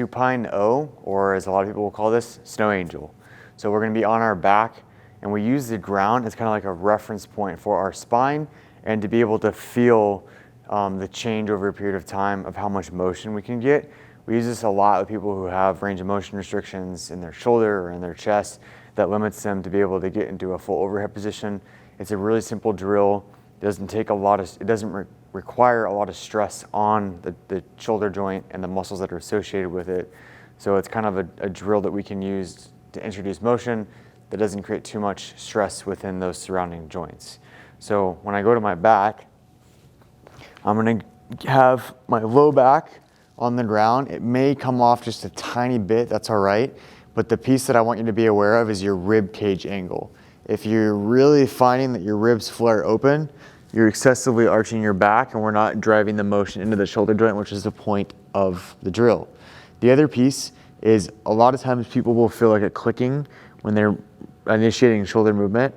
Supine O, or as a lot of people will call this, snow angel. So we're gonna be on our back, and we use the ground as kind of like a reference point for our spine and to be able to feel the change over a period of time of how much motion we can get. We use this a lot with people who have range of motion restrictions in their shoulder or in their chest that limits them to be able to get into a full overhead position. It's a really simple drill. It doesn't require a lot of stress on the shoulder joint and the muscles that are associated with it. So it's kind of a drill that we can use to introduce motion that doesn't create too much stress within those surrounding joints. So when I go to my back, I'm gonna have my low back on the ground. It may come off just a tiny bit, that's all right. But the piece that I want you to be aware of is your rib cage angle. If you're really finding that your ribs flare open, you're excessively arching your back and we're not driving the motion into the shoulder joint, which is the point of the drill. The other piece is a lot of times people will feel like a clicking when they're initiating shoulder movement,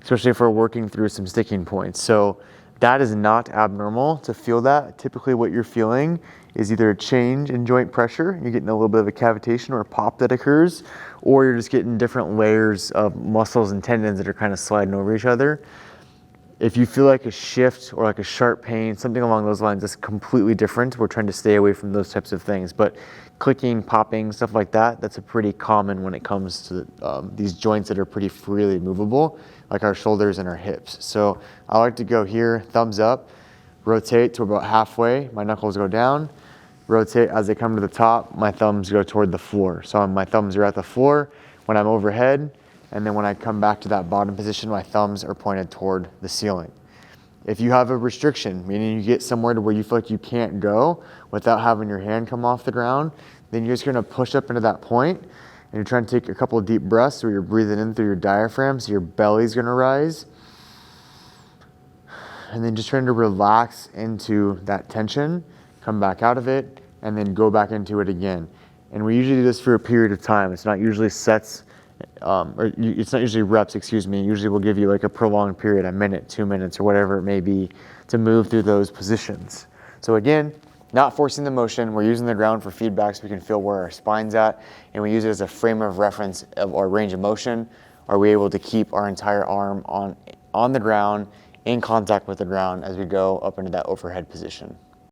especially if we're working through some sticking points. So that is not abnormal to feel that. Typically what you're feeling is either a change in joint pressure, you're getting a little bit of a cavitation or a pop that occurs, or you're just getting different layers of muscles and tendons that are kind of sliding over each other. If you feel like a shift or like a sharp pain, something along those lines, that's completely different. We're trying to stay away from those types of things. But clicking, popping, stuff like that, that's a pretty common when it comes to these joints that are pretty freely movable, like our shoulders and our hips. So I like to go here, thumbs up, rotate to about halfway, my knuckles go down, rotate as they come to the top, my thumbs go toward the floor. So my thumbs are at the floor when I'm overhead, and then when I come back to that bottom position, my thumbs are pointed toward the ceiling. If you have a restriction, meaning you get somewhere to where you feel like you can't go without having your hand come off the ground, then you're just gonna push up into that point, and you're trying to take a couple of deep breaths where you're breathing in through your diaphragm, so your belly's gonna rise. And then just trying to relax into that tension, come back out of it, and then go back into it again. And we usually do this for a period of time. It's not usually sets, it's not usually reps, excuse me. Usually we'll give you like a prolonged period, a minute, 2 minutes, or whatever it may be, to move through those positions. So again, not forcing the motion. We're using the ground for feedback so we can feel where our spine's at, and we use it as a frame of reference of our range of motion. Are we able to keep our entire arm on the ground, in contact with the ground as we go up into that overhead position?